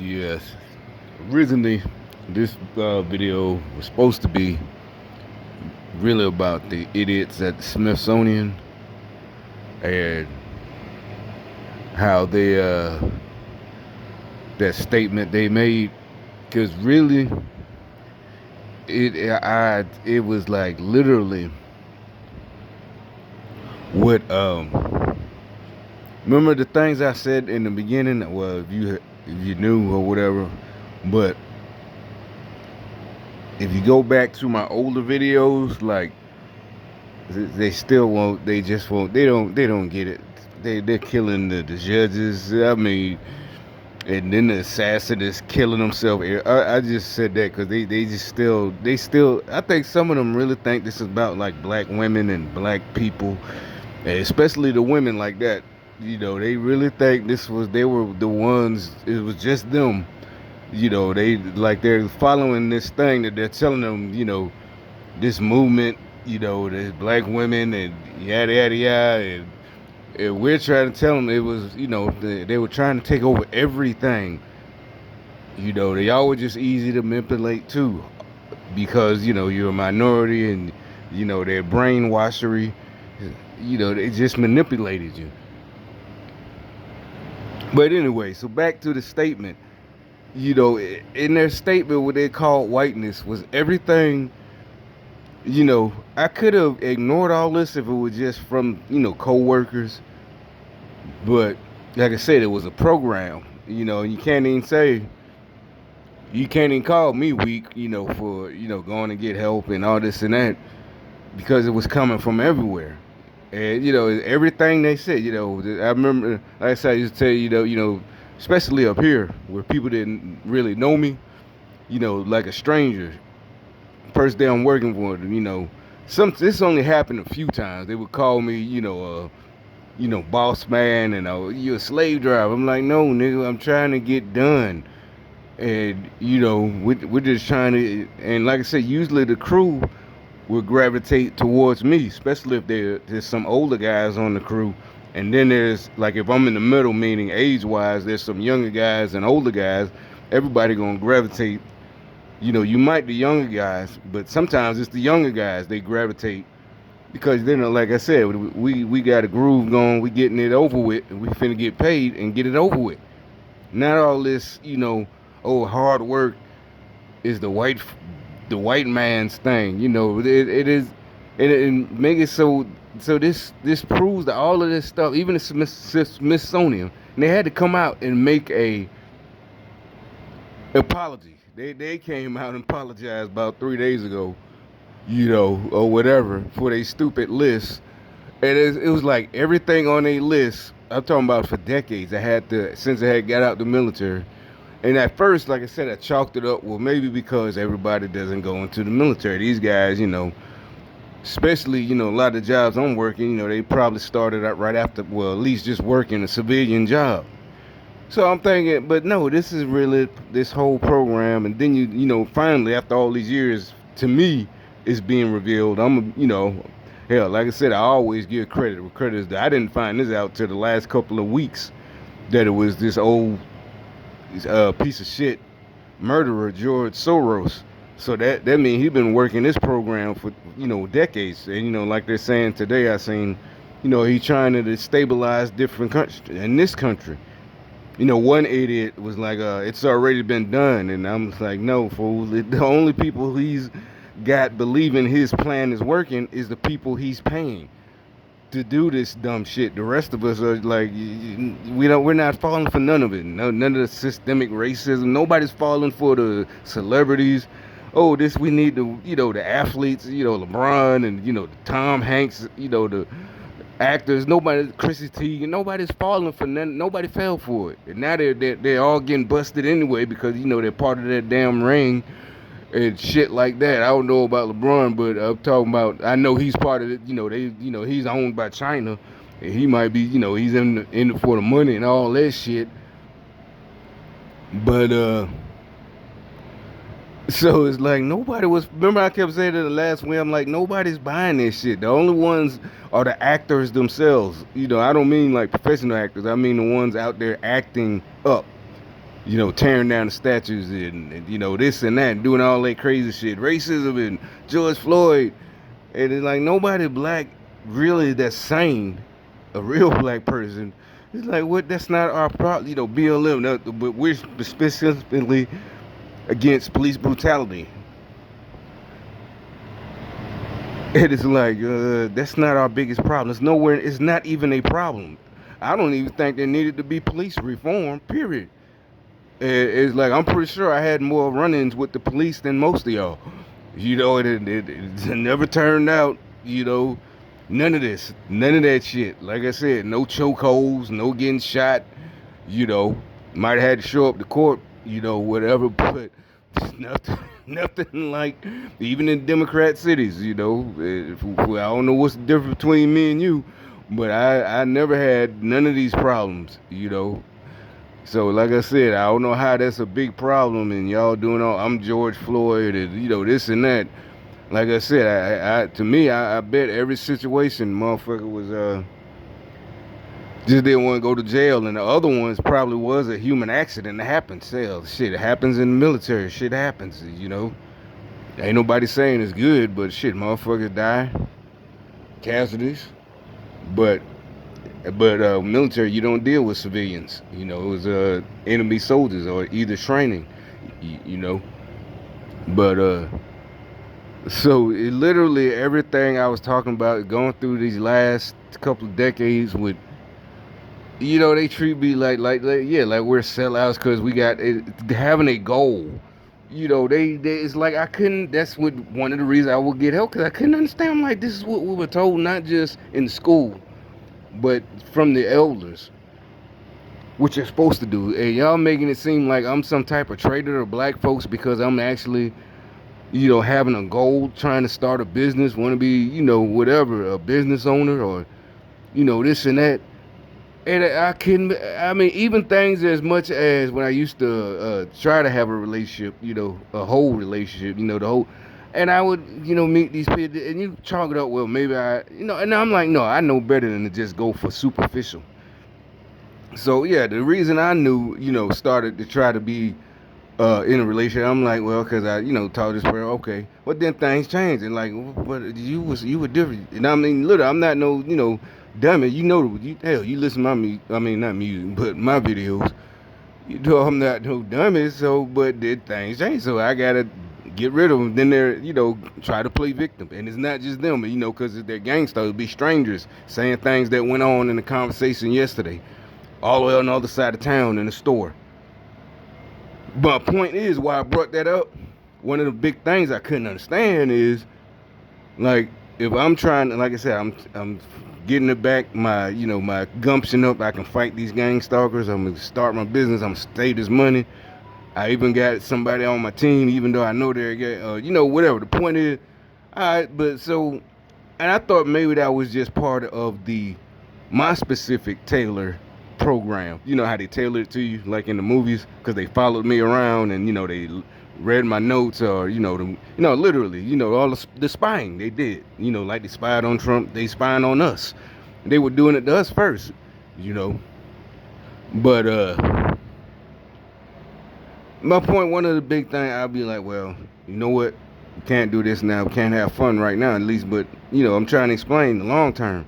Yes. Originally, this video was supposed to be really about the idiots at the Smithsonian and how that statement they made. Because really, it was like literally what remember the things I said in the beginning. Well, if you knew or whatever, but if you go back to my older videos, like they still won't. They just won't. They don't get it. They're killing the judges. I mean, and then the assassin is killing himself. I just said that because they just still. I think some of them really think this is about like black women and black people, and especially the women like that. They really think they were the ones. It was just them. They're following this thing that they're telling them. This movement, there's black women and yada yada yada, and we're trying to tell them it was, they were trying to take over everything. They always just easy to manipulate too, because you're a minority and they're brainwashery. They just manipulated you. But anyway, so back to the statement. In their statement, what they called whiteness was everything. I could have ignored all this if it was just from, co-workers. But like I said, it was a program, and you can't even call me weak, for, going to get help and all this and that because it was coming from everywhere. And, everything they said, I remember, like I said, I used to tell you, especially up here where people didn't really know me, like a stranger. First day I'm working for them, this only happened a few times. They would call me, boss man, and you a slave driver. I'm like, no, nigga, I'm trying to get done, and we're just trying to. And like I said, usually the crew will gravitate towards me, especially if there's some older guys on the crew, and then there's like if I'm in the middle, meaning age wise, there's some younger guys and older guys. Everybody gonna gravitate. You might the younger guys, but sometimes it's the younger guys they gravitate because then, like I said, we got a groove going, we getting it over with, and we finna get paid and get it over with. Not all this, hard work is the white man's thing. It is, and make it so this proves that all of this stuff, even the Smithsonian, and they had to come out and make a apology. They came out and apologized about 3 days ago, or whatever, for their stupid list. And it was like everything on their list. I'm talking about for decades. I had to since I had got out the military. And at first, like I said, I chalked it up. Well, maybe because everybody doesn't go into the military. These guys, especially a lot of the jobs I'm working, they probably started out right after. Well, at least just working a civilian job. So I'm thinking, but no, this is really this whole program, and then finally after all these years, to me, it's being revealed. Hell, like I said, I always give credit where credit is due. I didn't find this out till the last couple of weeks that it was this old piece of shit murderer George Soros. So that means he's been working this program for decades, and like they're saying today, I seen he's trying to destabilize different countries in this country. One idiot was like, it's already been done. And I'm just like, no, fool. The only people he's got believing his plan is working is the people he's paying to do this dumb shit. The rest of us are like, we're not falling for none of it. No, none of the systemic racism. Nobody's falling for the celebrities. Oh, we need the athletes, LeBron and, the Tom Hanks, the actors, nobody, Chrissy Teigen, nobody's falling for none. Nobody fell for it, and now they're all getting busted anyway because they're part of that damn ring and shit like that. I don't know about LeBron, but I'm talking about. I know he's part of it. He's owned by China, and he might be. He's in it for the money and all that shit. But so it's like nobody was. Remember, I kept saying it the last week. I'm like, nobody's buying this shit. The only ones are the actors themselves. I don't mean like professional actors. I mean the ones out there acting up. tearing down the statues and this and that, and doing all that crazy shit, racism and George Floyd, and it's like nobody black really that's sane, a real black person. It's like what? That's not our problem. BLM, but we're specifically against police brutality. It is like that's not our biggest problem. It's nowhere. It's not even a problem. I don't even think there needed to be police reform. Period. It's like I'm pretty sure I had more run-ins with the police than most of y'all. It never turned out. None of this, none of that shit. Like I said, no chokeholds, no getting shot. You know, might have had to show up to court. Whatever, but nothing, nothing like even in Democrat cities. I don't know what's the difference between me and you, but I never had none of these problems. So like I said, I don't know how that's a big problem, and y'all doing all I'm George Floyd and this and that. Like I said, I to me, I bet every situation, motherfucker was just didn't want to go to jail, and the other ones probably was a human accident. It happens. Hell, shit, it happens in the military. Shit happens. Ain't nobody saying it's good, but shit, motherfuckers die, casualties. But military, you don't deal with civilians. It was enemy soldiers or either training. You, you know, but so it literally everything I was talking about going through these last couple of decades with they treat me like yeah, like we're sellouts because we got having a goal. They it's like I couldn't. That's what one of the reasons I would get help because I couldn't understand. I'm like, this is what we were told, not just in school, but from the elders, what you're supposed to do. And y'all making it seem like I'm some type of traitor to black folks because I'm actually having a goal, trying to start a business, want to be whatever, a business owner or this and that. And I couldn't. I mean, even things as much as when I used to try to have a relationship, a whole relationship, the whole. And I would, meet these people, and you chalk it up. Well, maybe and I'm like, no, I know better than to just go for superficial. So yeah, the reason I knew, started to try to be in a relationship, I'm like, well, because I, told this person, okay, but then things changed, and like, but you were different, and I mean, literally, I'm not no, dummy, hell, you listen to my music, I mean, not music, but my videos, I'm not no dummy, so, but did things change, so I gotta get rid of them, then they're, try to play victim, and it's not just them, because they're gangsters, it'll be strangers saying things that went on in the conversation yesterday, all the way on the other side of town in the store. But point is, why I brought that up, one of the big things I couldn't understand is, like, if I'm trying to, like I said, I'm getting it back, my gumption up, I can fight these gang stalkers, I'm gonna start my business, I'm gonna save this money. I even got somebody on my team, even though I know they're, whatever. The point is, alright, but so, and I thought maybe that was just part of my specific tailor program. You know how they tailor it to you, like in the movies, because they followed me around and they read my notes or literally, all the spying they did. Like they spied on Trump, they spying on us. They were doing it to us first, But my point, one of the big things, I'll be like, well, you know what? We can't do this now. We can't have fun right now, at least. But I'm trying to explain the long term.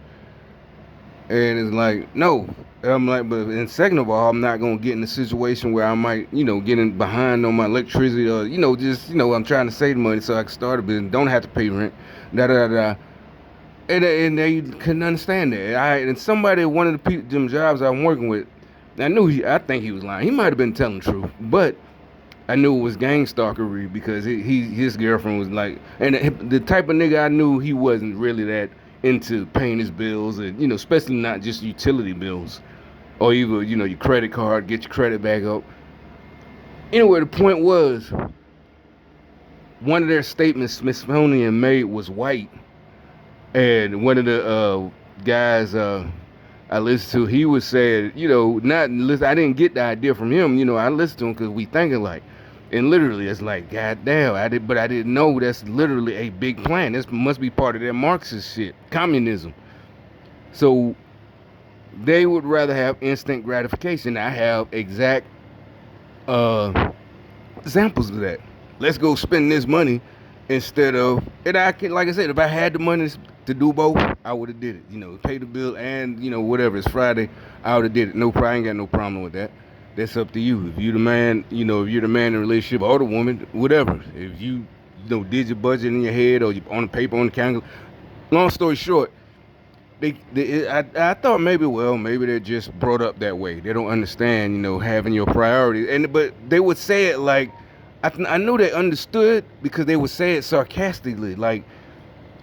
And it's like, no. I'm like, but and second of all, I'm not gonna get in a situation where I might, get in behind on my electricity or, just, I'm trying to save money so I can start a business, don't have to pay rent, da da da. And they couldn't understand that. And somebody, one of the people, them jobs I'm working with, I think he was lying. He might have been telling the truth, but I knew it was gang stalkery because his girlfriend was like, and the type of nigga I knew he wasn't really that into paying his bills and especially not just utility bills or even your credit card, get your credit back up. Anyway, the point was one of their statements Smithsonian made was white, and one of the guys I listened to, he was saying, not listen. I didn't get the idea from him. I listened to him because we thinking like, and literally, it's like, goddamn, but I didn't know that's literally a big plan. This must be part of their Marxist shit, communism. So they would rather have instant gratification. I have exact Uh, Examples of that. Let's go spend this money instead of, and I can, like I said, if I had the money to do both, I would have did it. Pay the bill and whatever. It's Friday, I would have did it. No, I ain't got no problem with that. That's up to you. If you the man, if you're the man in a relationship or the woman, whatever. If you did your budget in your head or you on the paper on the calendar. Long story short, I thought maybe they're just brought up that way. They don't understand, having your priorities. But they would say it like, I know they understood because they would say it sarcastically, like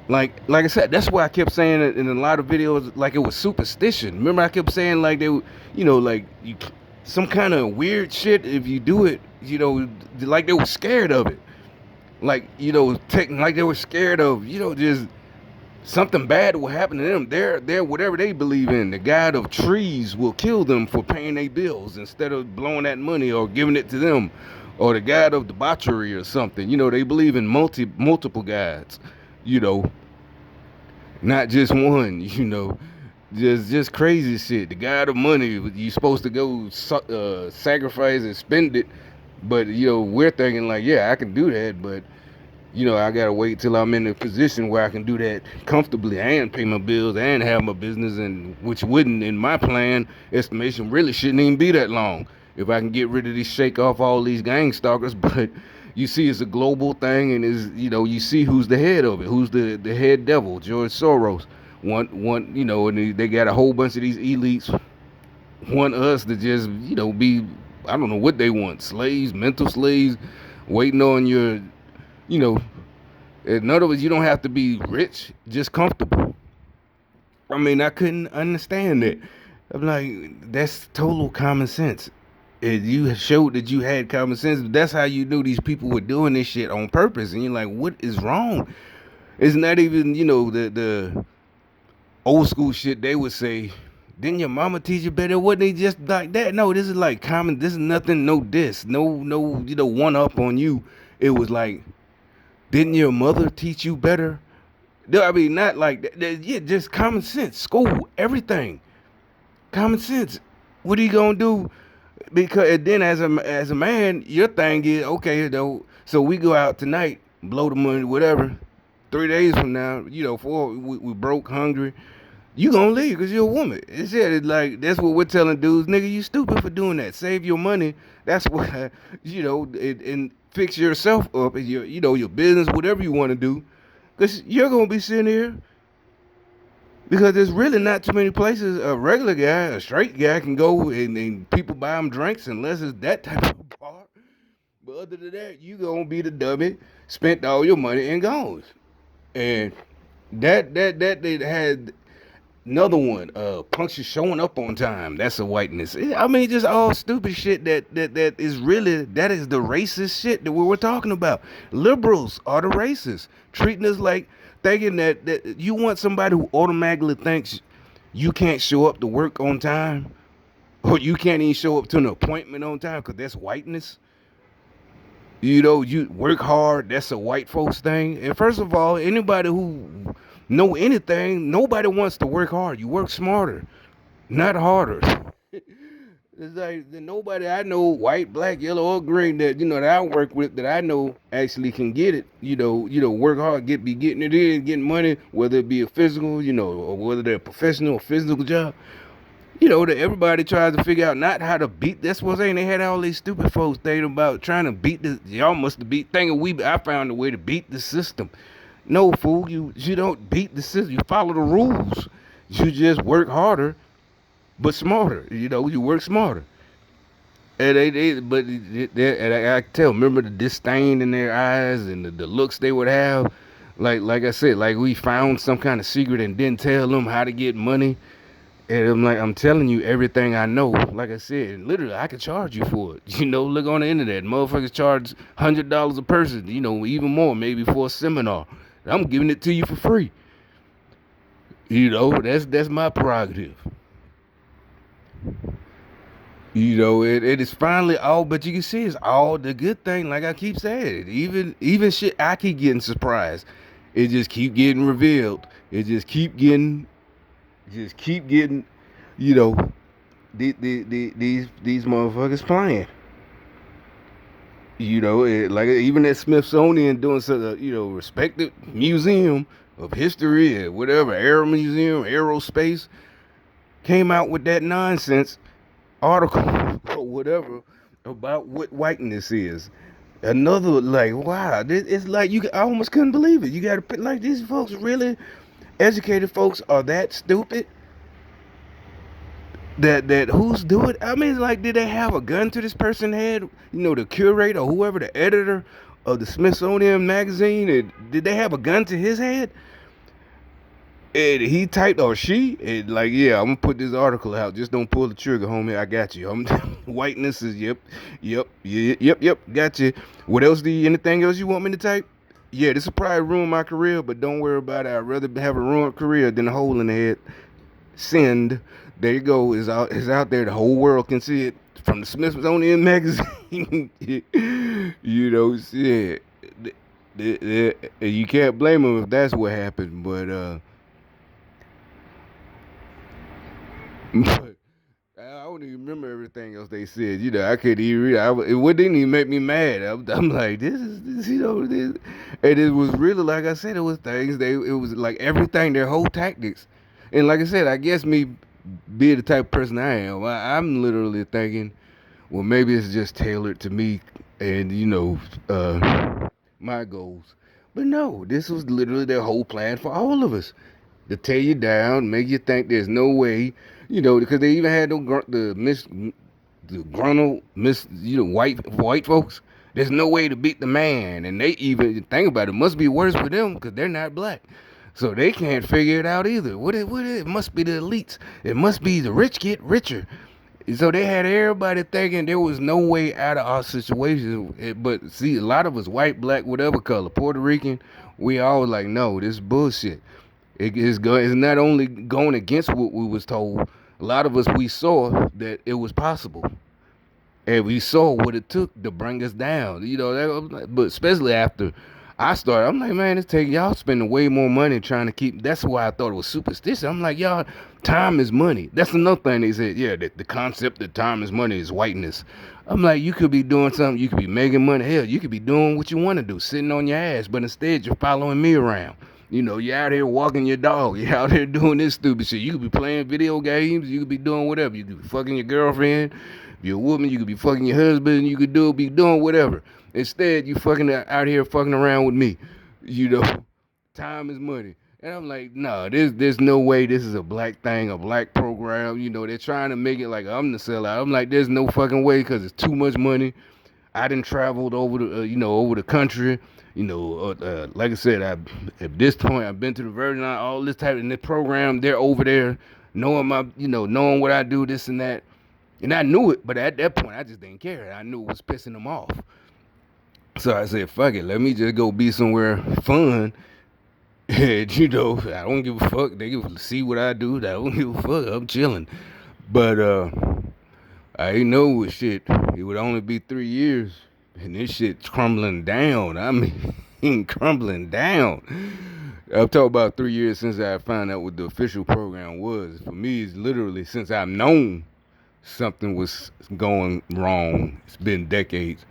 I said. That's why I kept saying it in a lot of videos, like it was superstition. Remember, I kept saying like they, like you, some kind of weird shit if you do it, like they were scared of it, like like they were scared of, just something bad will happen to them. They're whatever they believe in. The god of trees will kill them for paying their bills instead of blowing that money or giving it to them, or the god of debauchery or something. They believe in multiple gods. You know, not just one. Just crazy shit. The god of money, you supposed to go sacrifice and spend it, but we're thinking like, yeah, I can do that, but I gotta wait till I'm in a position where I can do that comfortably and pay my bills and have my business, and which wouldn't, in my plan estimation, really shouldn't even be that long if I can get rid of these, shake off all these gang stalkers. But you see, it's a global thing, and is you see who's the head of it, who's the head devil, George Soros. One, and they got a whole bunch of these elites want us to just be, I don't know what they want, slaves, mental slaves, waiting on your you know in other words, you don't have to be rich, just comfortable. I mean, I couldn't understand it. I'm like, that's total common sense. And you showed that you had common sense. But that's how you knew these people were doing this shit on purpose. And you're like, what is wrong? It's not even, the old school shit they would say. Didn't your mama teach you better? Wasn't they just like that? No, this is like common. This is nothing. No diss. No. One up on you. It was like, didn't your mother teach you better? No, I mean, not like that. Yeah, just common sense. School, everything. Common sense. What are you gonna do? Because and then as a man, your thing is okay though. So we go out tonight, blow the money, whatever. 3 days from now, we broke, hungry. You gonna leave because you're a woman. It's like that's what we're telling dudes, nigga. You stupid for doing that. Save your money. That's what and fix yourself up and your business, whatever you want to do. Because you're going to be sitting here because there's really not too many places a regular guy, a straight guy can go and people buy him drinks unless it's that type of bar. But other than that, you going to be the dummy, spent all your money and gone. And that they had another one, puncture showing up on time. That's a whiteness. I mean, just all stupid shit that is really, that is the racist shit that we were talking about. Liberals are the racists, treating us like, thinking that you want somebody who automatically thinks you can't show up to work on time, or you can't even show up to an appointment on time because that's whiteness. You work hard, that's a white folks thing. And first of all, anybody who know anything, nobody wants to work hard. You work smarter, not harder. It's like nobody I know, white, black, yellow, or green, that I work with, that I know actually can get it. Work hard, be getting it in, getting money, whether it be a physical, or whether they're a professional or physical job. That everybody tries to figure out not how to beat. That's what I'm saying. They had all these stupid folks thinking about trying to beat the. Y'all must have beat. Thinking I found a way to beat the system. No, fool. You don't beat the system. You follow the rules. You just work harder, but smarter. You work smarter. And and I can tell. Remember the disdain in their eyes and the looks they would have. Like I said, like we found some kind of secret and didn't tell them how to get money. And I'm like, I'm telling you everything I know. Like I said, literally, I could charge you for it. Look on the internet. Motherfuckers charge $100 a person. Even more, maybe for a seminar. I'm giving it to you for free. That's my prerogative. It is finally all, but you can see it's all the good thing. Like I keep saying, even shit I keep getting surprised. It just keep getting revealed. It just keep getting, these motherfuckers playing. Like even at Smithsonian doing such a respected museum of history and whatever, aero museum, aerospace, came out with that nonsense article or whatever about what whiteness is. Another like wow, it's like I almost couldn't believe it. You got to like these folks really educated folks are that stupid that who's doing? I mean, like, did they have a gun to this person's head? The curator or whoever, the editor of the Smithsonian magazine, did they have a gun to his head? And he typed or she, and like, yeah, I'm gonna put this article out. Just don't pull the trigger, homie. I got you. Whiteness is yep, got you. What else anything else you want me to type? Yeah, this will probably ruin my career, but don't worry about it. I'd rather have a ruined career than a hole in the head. Send. There you go. Is out there. The whole world can see it from the Smithsonian magazine. Shit. You can't blame them if that's what happened. But I don't even remember everything else they said. I couldn't even read. It didn't even make me mad. I'm like, this is this, this, and it was really like I said. It was things it was like everything. Their whole tactics, and like I said, I guess me being the type of person I am, I'm literally thinking, well, maybe it's just tailored to me and my goals. But no, this was literally their whole plan for all of us to tear you down, make you think there's no way, because they even had the gruntle miss, white folks. There's no way to beat the man, and they even think about it. Must be worse for them because they're not black, so they can't figure it out either. It must be the elites. It must be the rich get richer. So they had everybody thinking there was no way out of our situation. But see, a lot of us, white, black, whatever color, Puerto Rican, we all like, no, this is bullshit. It's not only going against what we was told. A lot of us we saw that it was possible, and we saw what it took to bring us down. But especially after I started, I'm like, man, it's taking y'all spending way more money trying to keep. That's why I thought it was superstition. I'm like, y'all, time is money. That's another thing they said. Yeah, the concept that time is money is whiteness. I'm like, you could be doing something, you could be making money. Hell, you could be doing what you want to do, sitting on your ass, but instead you're following me around. You're out here walking your dog. You're out here doing this stupid shit. You could be playing video games. You could be doing whatever. You could be fucking your girlfriend. If you're a woman, you could be fucking your husband. You could be doing whatever. Instead, you fucking out here fucking around with me. You know, time is money. And I'm like, no, there's no way this is a black thing, a black program. They're trying to make it like I'm the sellout. I'm like, there's no fucking way because it's too much money. I done traveled over over the country. Like I said, at this point I've been to the Virgin Islands, all this type in this program. They're over there, knowing what I do, this and that, and I knew it. But at that point, I just didn't care. I knew it was pissing them off. So I said, fuck it, let me just go be somewhere fun. And I don't give a fuck. They can see what I do. I don't give a fuck. I'm chilling. But I ain't know what shit. It would only be 3 years, and this shit's crumbling down. I mean, crumbling down. I'm talking about 3 years since I found out what the official program was. For me, it's literally since I've known something was going wrong. It's been decades.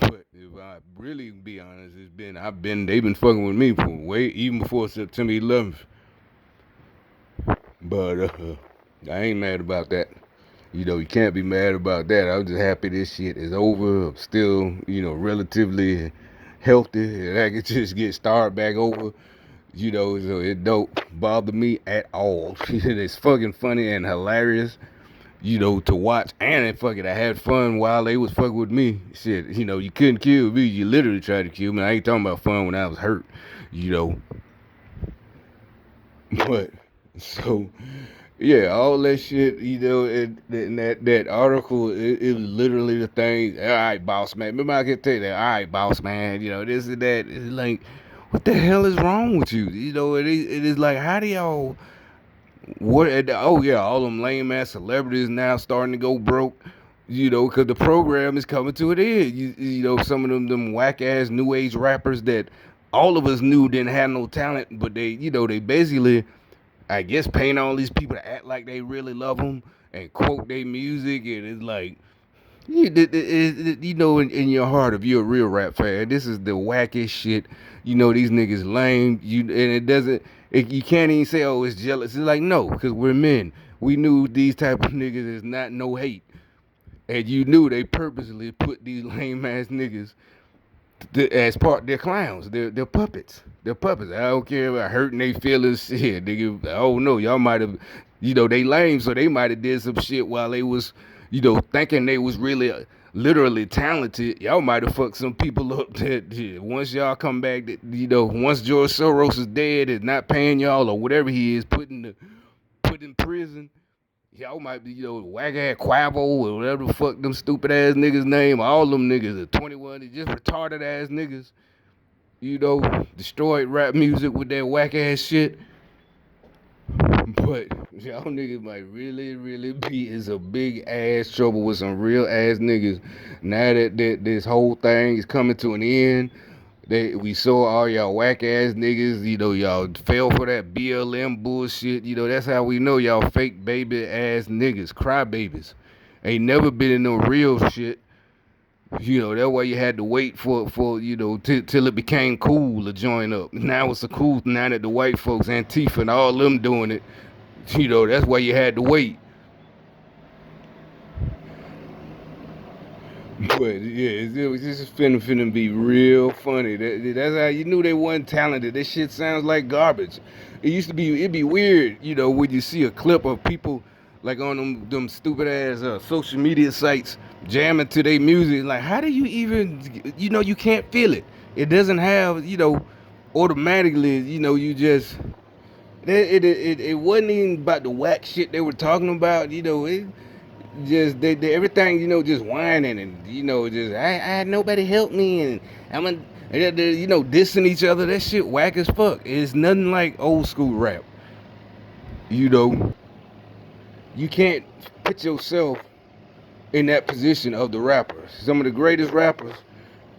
But if I really be honest, they've been fucking with me for even before September 11th. But I ain't mad about that. You can't be mad about that. I'm just happy this shit is over. I'm still, relatively healthy, and I can just get started back over. So it don't bother me at all. It's fucking funny and hilarious, to watch. And I had fun while they was fucking with me. Shit, you couldn't kill me. You literally tried to kill me. I ain't talking about fun when I was hurt, you know. But so yeah, all that shit, and that article, it was literally the thing. All right, boss man. Remember I could tell you that. All right, boss man. This and that. It's like, what the hell is wrong with you? It is like, how do y'all? What? Oh yeah, all them lame ass celebrities now starting to go broke. Because the program is coming to an end. Some of them whack ass new age rappers that all of us knew didn't have no talent, but they basically, I guess, paying all these people to act like they really love them and quote their music, and it's like, You know, in your heart, if you're a real rap fan, this is the wackest shit. You know, these niggas lame. And it doesn't. You can't even say, oh, it's jealous. It's like no, because we're men. We knew these type of niggas is not no hate, and you knew they purposely put these lame ass niggas as part. They're clowns. They're puppets. They're puppets. I don't care about hurting their feelings. Shit, nigga. I don't know. Y'all might have, they lame, so they might have did some shit while they was, thinking they was really, literally talented. Y'all might have fucked some people up that once y'all come back, that once George Soros is dead, is not paying y'all or whatever he is, put in prison. Y'all might be, whack ass Quavo or whatever the fuck them stupid ass niggas name. All them niggas are 21. They just retarded ass niggas. Destroyed rap music with that whack ass shit. But y'all niggas might really, really be in some big ass trouble with some real ass niggas. Now that this whole thing is coming to an end, we saw all y'all whack ass niggas, y'all fell for that BLM bullshit. That's how we know y'all fake baby ass niggas, crybabies. Ain't never been in no real shit. That's why you had to wait for till it became cool to join up. Now it's a cool, now that the white folks, Antifa and all them doing it, that's why you had to wait. But yeah, it was just finna be real funny. That's how you knew they wasn't talented. This shit sounds like garbage. It'd be weird, when you see a clip of people like on them stupid ass social media sites jamming to their music. Like, how do you even, you can't feel it. It doesn't have, automatically, you just. It wasn't even about the whack shit they were talking about. It just they everything just whining and just I nobody help me and I'm a, dissing each other. That shit whack as fuck. It's nothing like old school rap. You know you can't put yourself in that position of the rappers. Some of the greatest rappers,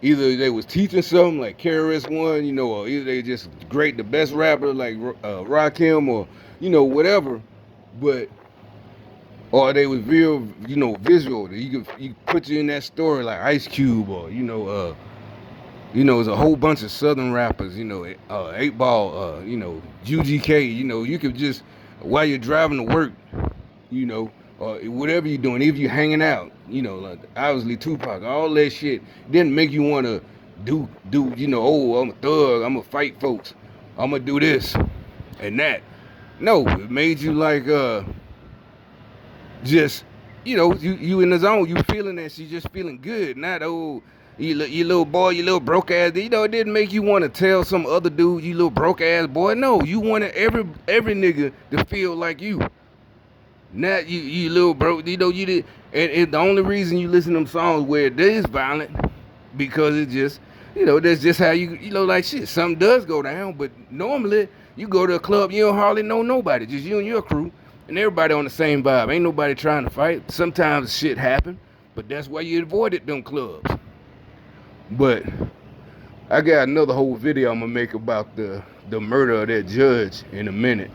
either they was teaching something like KRS One, or either they just great, the best rapper like Rakim or whatever, but or they was real, visual. You put you in that story like Ice Cube or there's a whole bunch of Southern rappers, 8 Ball, UGK. You could just while you're driving to work, or whatever you're doing, if you're hanging out, like obviously Tupac, all that shit didn't make you want to do, oh, I'm a thug, I'm gonna fight folks, I'm gonna do this and that. No, it made you like just you in the zone, you feeling that shit, just feeling good, not you little boy, you little broke ass. It didn't make you want to tell some other dude, you little broke ass boy. No, you wanted every nigga to feel like you. Not you little broke. You did, and the only reason you listen to them songs where it is violent, because it just, that's just how like shit. Something does go down, but normally you go to a club, you don't hardly know nobody, just you and your crew, and everybody on the same vibe. Ain't nobody trying to fight. Sometimes shit happen, but that's why you avoided them clubs. But I got another whole video I'm gonna make about the murder of that judge in a minute.